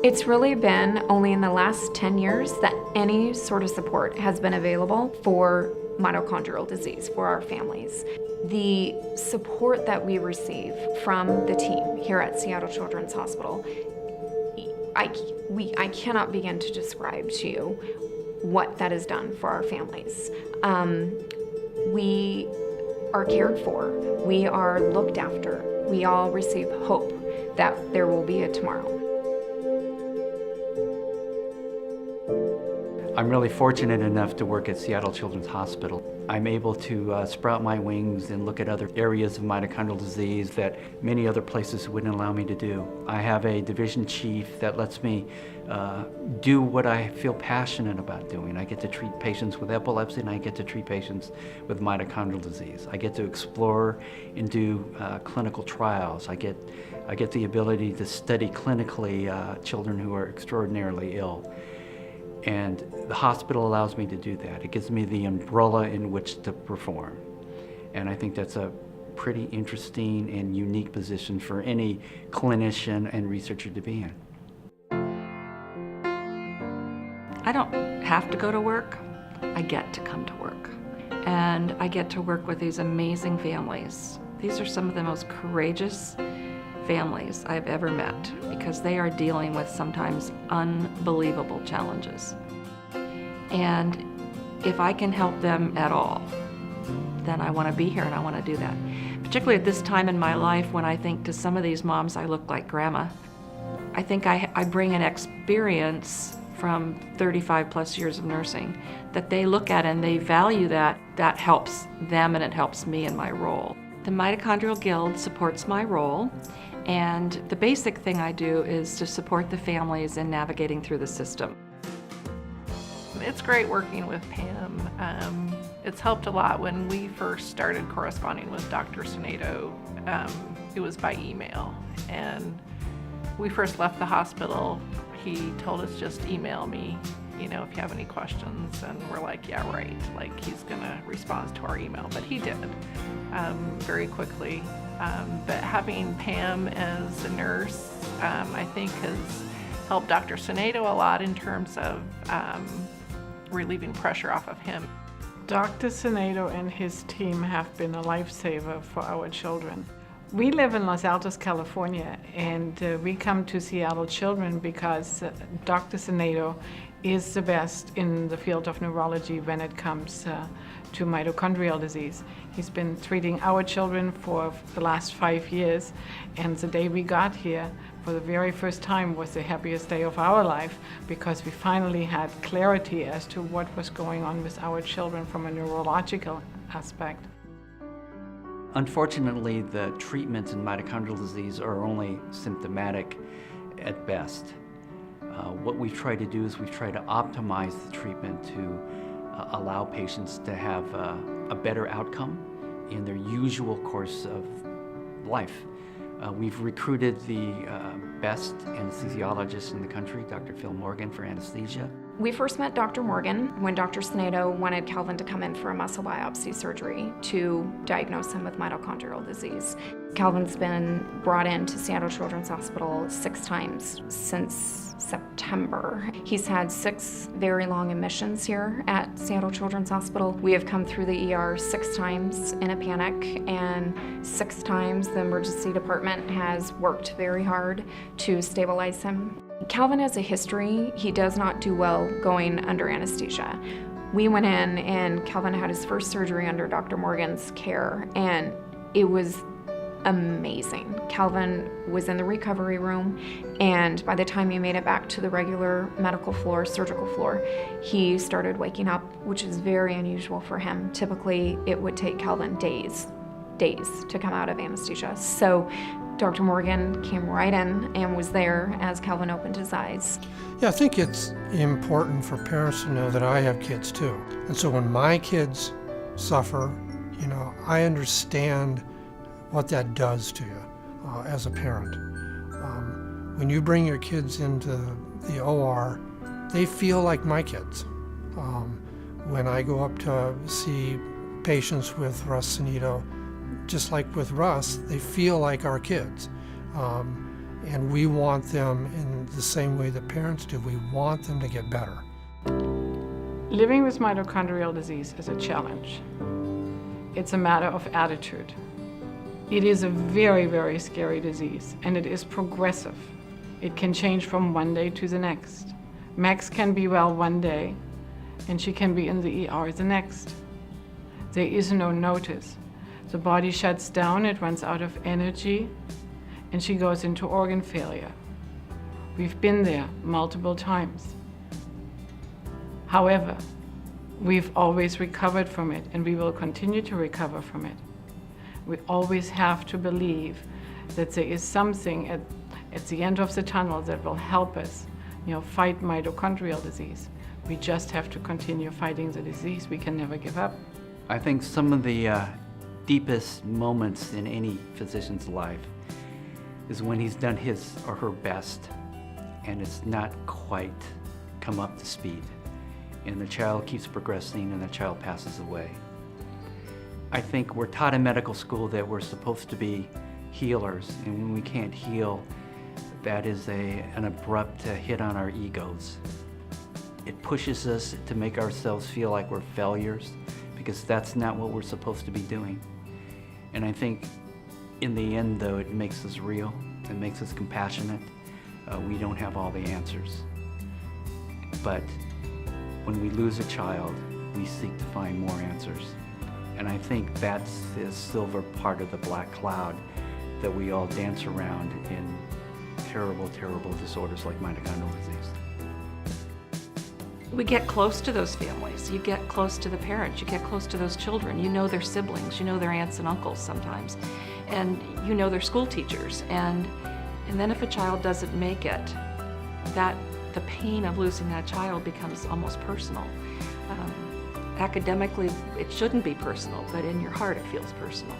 It's really been only in the last 10 years that any sort of support has been available for mitochondrial disease for our families. The support that we receive from the team here at Seattle Children's Hospital, I cannot begin to describe to you what that has done for our families. We are cared for, we are looked after, we all receive hope that there will be a tomorrow. I'm really fortunate enough to work at Seattle Children's Hospital. I'm able to sprout my wings and look at other areas of mitochondrial disease that many other places wouldn't allow me to do. I have a division chief that lets me do what I feel passionate about doing. I get to treat patients with epilepsy, and I get to treat patients with mitochondrial disease. I get to explore and do clinical trials. I get the ability to study clinically children who are extraordinarily ill. And the hospital allows me to do that. It gives me the umbrella in which to perform. And I think that's a pretty interesting and unique position for any clinician and researcher to be in. I don't have to go to work. I get to come to work. And I get to work with these amazing families. These are some of the most courageous families I've ever met because they are dealing with sometimes unbelievable challenges. And if I can help them at all, then I want to be here and I want to do that. Particularly at this time in my life when I think to some of these moms I look like grandma. I think I bring an experience from 35 plus years of nursing that they look at and they value that. That helps them and it helps me in my role. The Mitochondrial Guild supports my role. And the basic thing I do is to support the families in navigating through the system. It's great working with Pam. It's helped a lot. When we first started corresponding with Dr. Sinedo, it was by email. And we first left the hospital, he told us just email me, if you have any questions. And we're like, yeah, right. Like he's gonna respond to our email, but he did very quickly. But having Pam as a nurse, I think has helped Dr. Sinedo a lot in terms of relieving pressure off of him. Dr. Sinedo and his team have been a lifesaver for our children. We live in Los Altos, California, and we come to Seattle Children because Dr. Sinedo is the best in the field of neurology when it comes to mitochondrial disease. He's been treating our children for the last 5 years, and the day we got here for the very first time was the happiest day of our life because we finally had clarity as to what was going on with our children from a neurological aspect. Unfortunately, the treatments in mitochondrial disease are only symptomatic at best. What we've tried to do is we've tried to optimize the treatment to allow patients to have a better outcome in their usual course of life. We've recruited the best anesthesiologist in the country, Dr. Phil Morgan, for anesthesia. We first met Dr. Morgan when Dr. Sinedo wanted Calvin to come in for a muscle biopsy surgery to diagnose him with mitochondrial disease. Calvin's been brought into Seattle Children's Hospital 6 times since September. He's had 6 very long admissions here at Seattle Children's Hospital. We have come through the ER 6 times in a panic, and 6 times the emergency department has worked very hard to stabilize him. Calvin has a history. He does not do well going under anesthesia. We went in and Calvin had his first surgery under Dr. Morgan's care, and it was amazing. Calvin was in the recovery room, and by the time he made it back to the regular medical floor, surgical floor, he started waking up, which is very unusual for him. Typically, it would take Calvin days to come out of anesthesia. So Dr. Morgan came right in and was there as Calvin opened his eyes. Yeah, I think it's important for parents to know that I have kids too. And so when my kids suffer, I understand what that does to you as a parent. When you bring your kids into the OR, they feel like my kids. When I go up to see patients with Russ Sinedo, just like with Russ, they feel like our kids. And we want them in the same way that parents do. We want them to get better. Living with mitochondrial disease is a challenge. It's a matter of attitude. It is a very, very scary disease, and it is progressive. It can change from one day to the next. Max can be well one day, and she can be in the ER the next. There is no notice. The body shuts down, it runs out of energy, and she goes into organ failure. We've been there multiple times. However, we've always recovered from it, and we will continue to recover from it. We always have to believe that there is something at the end of the tunnel that will help us, fight mitochondrial disease. We just have to continue fighting the disease. We can never give up. I think some of the deepest moments in any physician's life is when he's done his or her best and it's not quite come up to speed, and the child keeps progressing and the child passes away. I think we're taught in medical school that we're supposed to be healers, and when we can't heal, that is an abrupt hit on our egos. It pushes us to make ourselves feel like we're failures, because that's not what we're supposed to be doing. And I think in the end, though, it makes us real, it makes us compassionate. We don't have all the answers. But when we lose a child, we seek to find more answers. And I think that's the silver part of the black cloud that we all dance around in terrible, terrible disorders like mitochondrial disease. We get close to those families. You get close to the parents. You get close to those children. You know their siblings. You know their aunts and uncles sometimes. And you know their school teachers. And then if a child doesn't make it, the pain of losing that child becomes almost personal. Academically, it shouldn't be personal, but in your heart it feels personal.